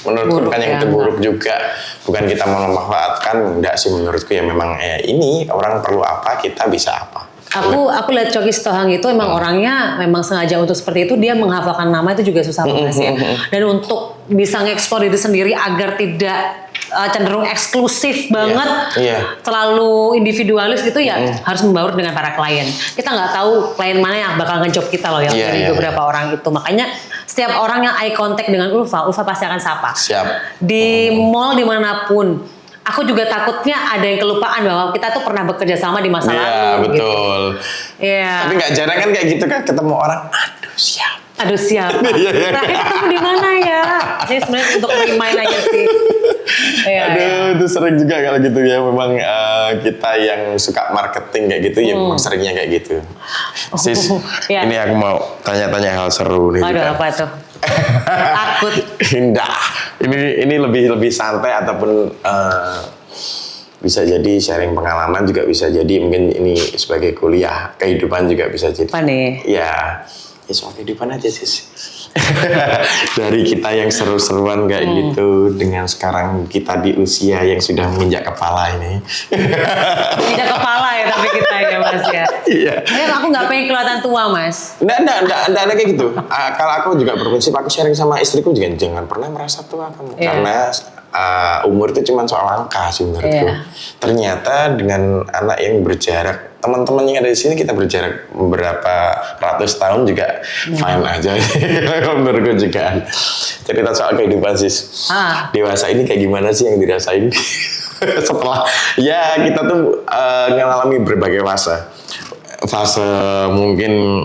menurutku bukan yang itu buruk juga, bukan kita memanfaatkan, enggak sih menurutku ya memang ini orang perlu apa, kita bisa apa. Aku lihat Coki Sitohang itu emang orangnya memang sengaja untuk seperti itu, dia menghafalkan nama itu juga susah banget ya. Dan untuk bisa ngeksplor diri sendiri agar tidak cenderung eksklusif banget, terlalu individualis gitu ya, harus membaur dengan para klien. Kita nggak tahu klien mana yang bakal ngejob kita loh yang dari beberapa orang itu. Makanya setiap orang yang eye contact dengan Ulfa pasti akan sapa. Di mall dimanapun. Aku juga takutnya ada yang kelupaan bahwa kita tuh pernah bekerja sama di masa lalu. Iya, betul. Iya. Tapi nggak jarang kan kayak gitu kan, ketemu orang, aduh siapa? Terakhir ketemu di mana ya? Jadi sebenarnya untuk remind aja sih. Itu sering juga kalau gitu ya. Memang kita yang suka marketing kayak gitu ya memang seringnya kayak gitu. Sis, ini aku mau tanya-tanya hal seru nih. Aduh, apa tuh? Takut. Indah. Ini lebih santai ataupun bisa jadi sharing pengalaman, juga bisa jadi mungkin ini sebagai kuliah kehidupan juga bisa jadi. Apa nih? Ya soal kehidupan aja sih. Dari kita yang seru-seruan kayak gitu dengan sekarang kita di usia yang sudah menginjak kepala ini. Menginjak kepala ya tapi kita ya Mas ya. Iya. Aku nggak pengen kelihatan tua Mas. Nggak ada kayak gitu. Kalau aku juga berprinsip, aku sharing sama istriku juga jangan pernah merasa tua kamu. Karena umur itu cuma soal angka sih menurutku. Ternyata dengan anak yang berjarak, teman-teman yang ada di sini kita berjarak beberapa ratus tahun juga fine aja. Menurutku juga. Cerita soal kehidupan sis. Dewasa ini kayak gimana sih yang dirasain? Setelah ya kita tuh mengalami berbagai fase mungkin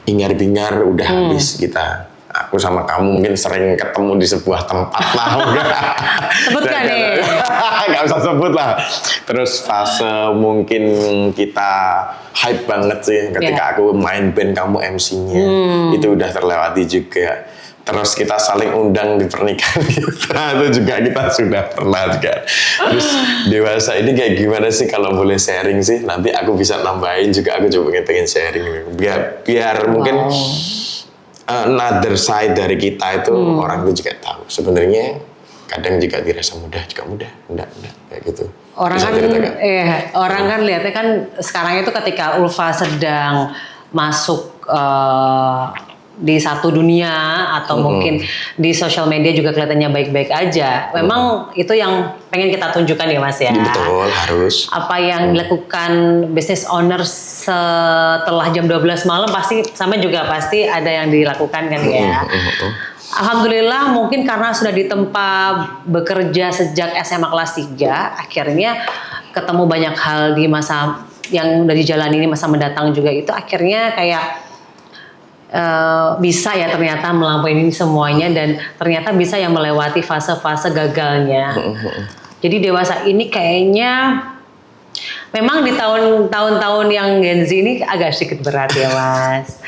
hingar-bingar udah habis kita. Aku sama kamu mungkin sering ketemu di sebuah tempat lah. Sebutkan nih. Gak usah sebut lah. Terus fase mungkin kita hype banget sih ketika aku main band, kamu MC-nya. Itu udah terlewati juga. Terus kita saling undang di pernikahan kita, itu juga kita sudah pernah juga. Terus dewasa ini kayak gimana sih kalau boleh sharing sih? Nanti aku bisa nambahin juga, aku coba pengen sharing. Biar mungkin another side dari kita itu orang itu juga tahu. Sebenarnya kadang juga dirasa mudah juga mudah, enggak kayak gitu. Orang kan lihatnya kan sekarang itu ketika Ulfa sedang masuk di satu dunia atau mungkin di sosial media juga kelihatannya baik-baik aja. Memang itu yang pengen kita tunjukkan ya Mas ya. Betul, harus. Apa yang dilakukan business owner setelah jam 12 malam pasti sama juga pasti ada yang dilakukan kan ya. Alhamdulillah mungkin karena sudah ditempa bekerja sejak SMA kelas 3, akhirnya ketemu banyak hal di masa yang udah dijalani ini masa mendatang juga itu akhirnya kayak bisa ya ternyata melampaui ini semuanya dan ternyata bisa yang melewati fase-fase gagalnya. Jadi dewasa ini kayaknya memang di tahun-tahun yang Gen Z ini agak sedikit berat ya Mas.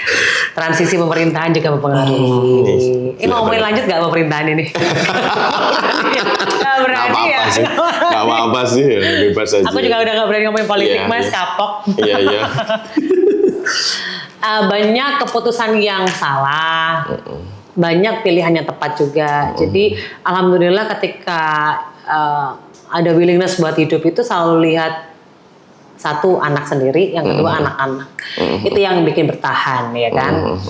Transisi pemerintahan juga mempengaruhi. Ini ngomongin lanjut gak pemerintahan ini? Gak berani ya? Gak apa-apa sih, bebas aja. Aku juga udah gak berani ngomongin politik Mas, kapok. Iya. Banyak keputusan yang salah, banyak pilihan yang tepat juga. Jadi alhamdulillah ketika ada willingness buat hidup itu selalu lihat satu anak sendiri, yang kedua anak-anak. Itu yang bikin bertahan ya kan.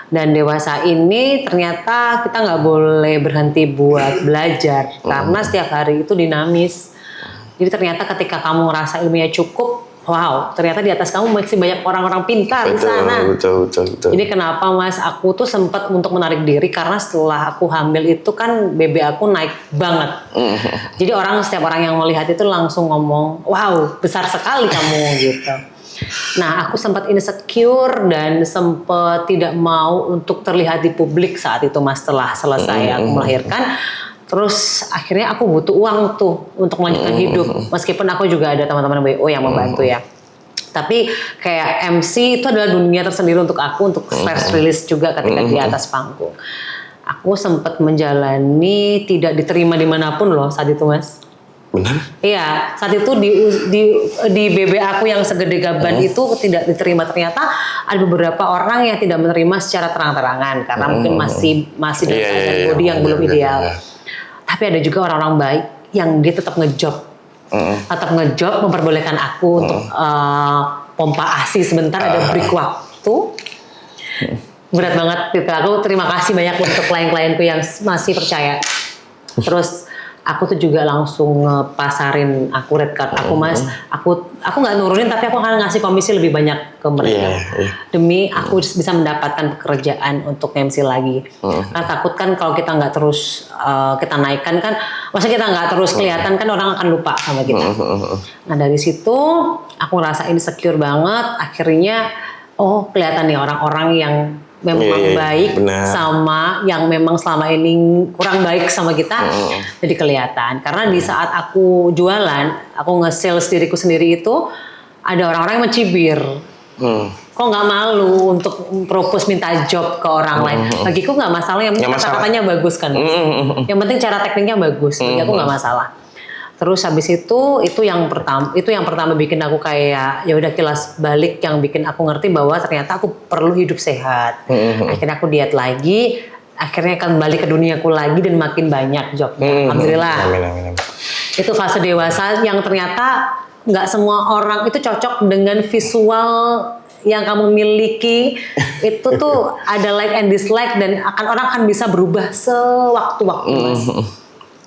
Dan dewasa ini ternyata kita nggak boleh berhenti buat belajar karena setiap hari itu dinamis. Jadi ternyata ketika kamu ngerasa ilmunya cukup, wow, ternyata di atas kamu masih banyak orang-orang pintar di sana. Betul. Jadi kenapa Mas, aku tuh sempat untuk menarik diri karena setelah aku hamil itu kan BB aku naik banget. Jadi setiap orang yang melihat itu langsung ngomong, wow, besar sekali kamu gitu. Nah, aku sempat insecure dan sempat tidak mau untuk terlihat di publik saat itu Mas setelah selesai aku melahirkan. Terus akhirnya aku butuh uang tuh untuk melanjutkan hidup. Meskipun aku juga ada teman-teman BO yang membantu ya. Tapi kayak MC itu adalah dunia tersendiri untuk aku, untuk stress release juga ketika di atas panggung. Aku sempat menjalani tidak diterima dimanapun loh saat itu Mas. Benar? Iya, saat itu di BB aku yang segede gaban itu tidak diterima. Ternyata ada beberapa orang yang tidak menerima secara terang-terangan karena mungkin masih dalam keadaan body yang belum ideal. Tapi ada juga orang-orang baik yang dia tetap ngejob, memperbolehkan aku untuk pompa ASI sebentar, ada break waktu. Berat banget gitu. Aku terima kasih banyak untuk klien-klienku yang masih percaya. Terus aku tuh juga langsung ngepasarin aku red card aku Mas. Aku nggak nurunin tapi aku akan ngasih komisi lebih banyak ke mereka demi aku bisa mendapatkan pekerjaan untuk MC lagi. Karena takut kan kalau kita nggak terus kita naikkan kan, maksudnya kita nggak terus kelihatan kan orang akan lupa sama kita. Nah dari situ aku ngerasa insecure banget. Akhirnya kelihatan nih orang-orang yang memang baik sama yang memang selama ini kurang baik sama kita jadi kelihatan. Karena di saat aku jualan, aku nge-sales diriku sendiri itu ada orang-orang yang mencibir. Kok nggak malu untuk propose minta job ke orang lain? Bagiku nggak masalah, yang penting kata-katanya bagus kan. Yang penting cara tekniknya bagus. Bagi aku nggak masalah. Terus habis itu yang pertama bikin aku kayak ya udah kilas balik, yang bikin aku ngerti bahwa ternyata aku perlu hidup sehat. Akhirnya aku diet lagi, akhirnya kembali ke duniaku lagi dan makin banyak jobnya. Alhamdulillah. Amin. Itu fase dewasa yang ternyata nggak semua orang itu cocok dengan visual yang kamu miliki. Itu tuh ada like and dislike dan orang akan bisa berubah sewaktu-waktu Mas.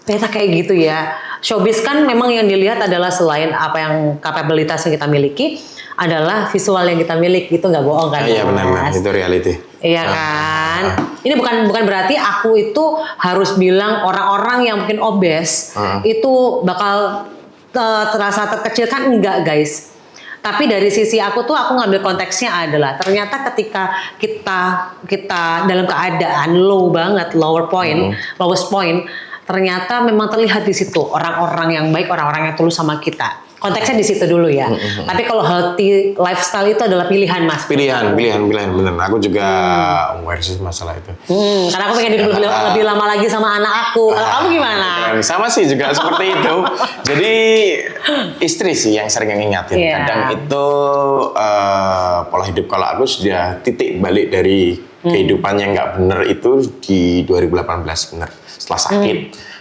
Ternyata kayak gitu ya. Showbiz kan memang yang dilihat adalah selain apa yang kapabilitas yang kita miliki, adalah visual yang kita miliki. Itu nggak bohong kan? Iya benar, itu reality. Iya kan. Ini bukan berarti aku itu harus bilang orang-orang yang mungkin obes itu bakal terasa terkecilkan, enggak guys. Tapi dari sisi aku ngambil konteksnya adalah ternyata ketika kita dalam keadaan low banget, lowest point, ternyata memang terlihat di situ orang-orang yang baik, orang-orang yang tulus sama kita. Konteksnya di situ dulu ya. Tapi kalau healthy lifestyle itu adalah pilihan Mas. Pilihan, bener. Aku juga aware sih masalah itu. Karena aku pengen hidup lebih lama lagi sama anak aku. Kalau kamu gimana? Sama sih juga seperti itu. Jadi istri sih yang sering ngingatin. Kadang itu pola hidup kalau aku sudah titik balik dari kehidupan yang nggak bener itu di 2018 bener. Setelah sakit,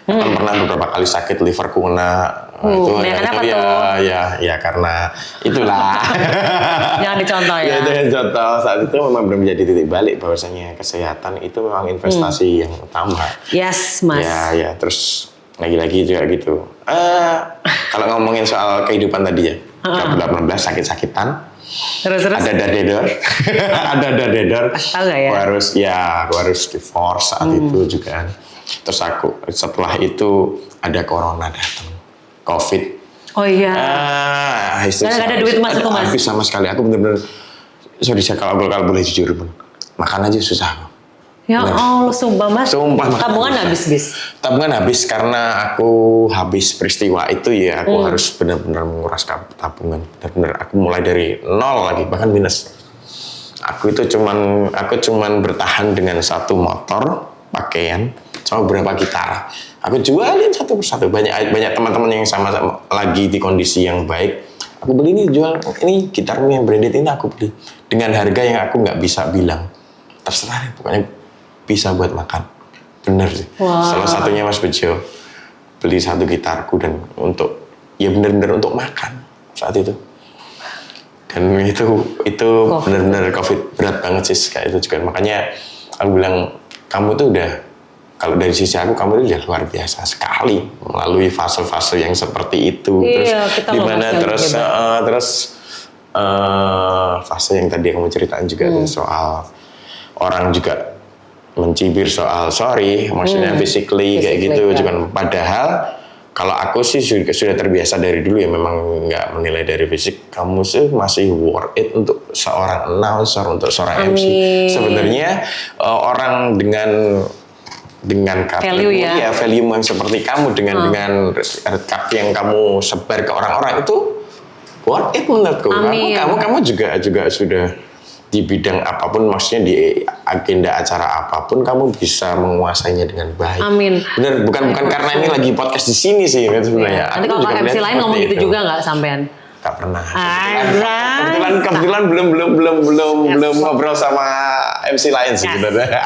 kan pernah beberapa kali sakit, liverku kena Kenapa itu tuh? ya karena itulah. Jangan dicontoh ya. Ya itu yang contoh saat itu memang belum menjadi titik balik bahwasanya kesehatan itu memang investasi yang utama. Yes, Mas. Ya terus lagi-lagi juga gitu. Kalau ngomongin soal kehidupan tadi ya, 18 sakit-sakitan. Terus. Ada dadedor. Ada dadedor. Tahu gak ya? Aku harus divorce saat itu juga kan. Terus setelah itu ada corona datang. COVID. Oh iya. Gak ada duit masuk tuh, Mas. Habis sama sekali. Aku bener-bener, sorry saya kalau boleh jujur pun, makan aja susah. Ya Allah, sumpah Mas. Sumpah. Tabungan habis. Tabungan habis karena aku habis peristiwa itu ya. Aku harus benar-benar menguras tabungan. Benar-benar aku mulai dari nol lagi, bahkan minus. Aku cuman bertahan dengan satu motor, pakaian, sama beberapa gitar. Aku jualin satu persatu. Banyak teman-teman yang sama lagi di kondisi yang baik. Aku beli ini, jual ini gitarmu yang branded ini aku beli dengan harga yang aku nggak bisa bilang. Terserah deh, pokoknya bisa buat makan. Bener sih. Wow. Salah satunya Mas Bejo beli satu gitarku dan untuk ya bener-bener untuk makan saat itu. Dan itu bener-bener COVID berat banget sih kayak itu juga. Makanya aku bilang kamu tuh udah, kalau dari sisi aku kamu itu udah luar biasa sekali melalui fase-fase yang seperti itu. Iya, terus dimana terus fase yang tadi kamu ceritain juga tuh soal orang juga mencibir soal sorry, maksudnya physically kayak gitu. Cuman padahal kalau aku sih sudah terbiasa dari dulu ya, memang nggak menilai dari fisik. Kamu sih masih worth it untuk seorang announcer, untuk seorang MC. Sebenarnya orang dengan value ya, value yang seperti kamu dengan rekap yang kamu sebar ke orang-orang itu worth it menurutku. Kamu juga sudah di bidang apapun, maksudnya di agenda acara apapun kamu bisa menguasainya dengan baik. Amin. Bener, bukan karena ini lagi podcast di sini sih sebenarnya. Nanti kalau MC lain ngomong gitu juga nggak sampean? Gak pernah. Kebetulan belum ngobrol sama MC lain sih sebenarnya.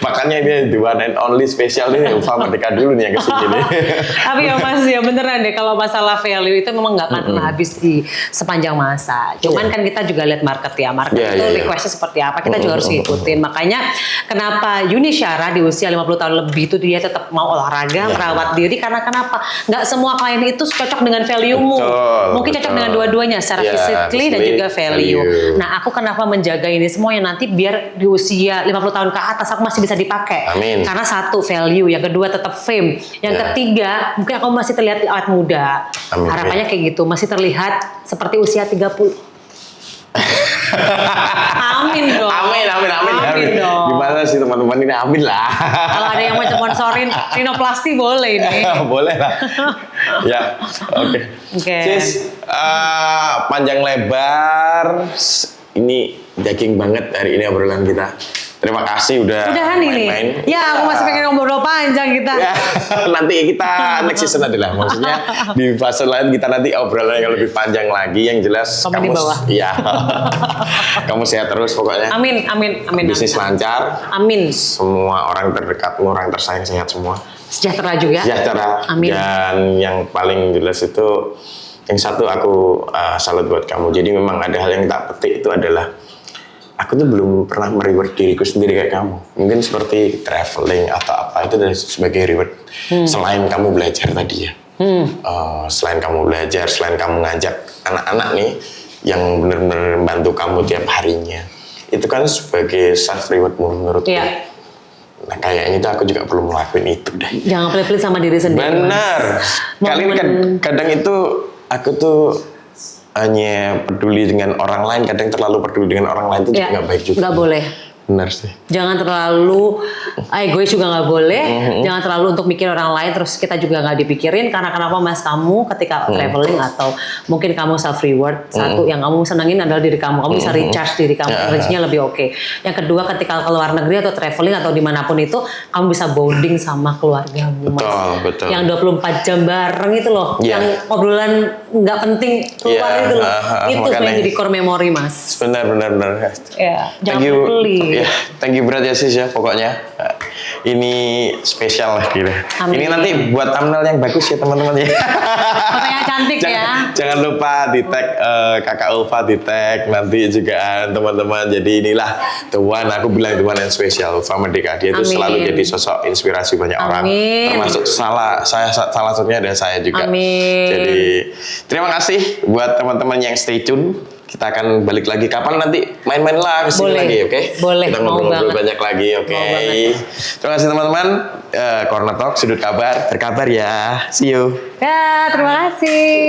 Makanya dia the one and only spesial nih, Ulfa Merdeka dulu nih yang kesini nih. Tapi ya Mas, ya beneran deh, kalau masalah value itu memang nggak akan pernah habis di sepanjang masa. Cuman kan kita juga lihat market ya, itu requestnya seperti apa, kita juga harus ngikutin. Makanya kenapa Yuni Syara di usia 50 tahun lebih itu dia tetap mau olahraga, merawat diri, karena kenapa? Nggak semua klien itu cocok dengan value-mu. Mungkin cocok dengan dua-duanya, secara physically dan juga value. Nah, aku kenapa menjaga ini semuanya nanti biar di usia 50 tahun ke atas aku masih bisa dipakai. Amin. Karena satu value, yang kedua tetap fame, yang ketiga mungkin aku masih terlihat awet muda. Amin. Harapannya kayak gitu, masih terlihat seperti usia 30. Amin dong. Amin dong. Gimana sih teman-teman ini, amin lah. Kalau ada yang mau sponsorin rinoplasti boleh nih. Boleh lah. Ya, oke. Sis, panjang lebar. Ini daging banget hari ini obrolan kita. Terima kasih udah main-main. Ya, aku masih pengen ngobrol panjang kita. Ya, nanti kita next season adalah maksudnya di fase lain kita nanti obrolan yang lebih panjang lagi. Yang jelas kamu di bawah. Iya. Kamu sehat terus pokoknya. Amin. Bisnis lancar. Amin. Semua orang terdekatmu, orang tersayang sehat semua. Sejahtera juga. Sejahtera. Amin. Dan yang paling jelas itu, yang satu aku salut buat kamu. Jadi memang ada hal yang tak petik itu adalah aku tuh belum pernah mereward diriku sendiri kayak kamu. Mungkin seperti traveling atau apa itu dari sebagai reward. Selain kamu belajar tadi ya. Selain kamu belajar, selain kamu ngajak anak-anak nih yang benar-benar membantu kamu tiap harinya. Itu kan sebagai self rewardmu menurutku. Iya. Nah kayaknya itu aku juga perlu ngelakuin itu deh. Jangan pelit-pelit sama diri sendiri. Benar. Kadang itu aku tuh hanya peduli dengan orang lain, kadang terlalu peduli dengan orang lain itu juga nggak baik juga. Nggak boleh. Benar sih. Jangan terlalu egois juga nggak boleh. Jangan terlalu untuk mikir orang lain terus kita juga nggak dipikirin. Karena kenapa Mas, kamu ketika traveling atau mungkin kamu self reward, satu yang kamu senengin adalah diri kamu. Kamu bisa recharge diri kamu, energinya lebih oke. Yang kedua ketika ke luar negeri atau traveling atau dimanapun itu, kamu bisa bonding sama keluargamu, Mas. Betul. Yang 24 jam bareng itu loh, yang obrolan nggak penting keluar itu loh. Itu yang jadi core memory, Mas. Benar. Ya, jangan pelit. Ya, thank you berat ya sis ya pokoknya. Ini spesial lah gitu. Amin. Ini nanti buat thumbnail yang bagus ya teman-teman ya. Foto yang cantik ya. Jangan lupa di tag kakak Ulfa, di tag nanti juga teman-teman. Jadi inilah the one, aku bilang the one yang spesial, Ulfa Merdeka. Dia itu Amin. selalu jadi sosok inspirasi banyak orang. Amin. Termasuk salah satunya ada saya juga. Amin. Jadi terima kasih buat teman-teman yang stay tune. Kita akan balik lagi kapan nanti main-main lah kesini Boleh. lagi, oke? Boleh, Kita mau ngobrol-ngobrol banget. banyak lagi, oke? Mau banget. Terima kasih teman-teman. Corner Talk, sudut kabar, berkabar ya. See you. Ya, terima kasih.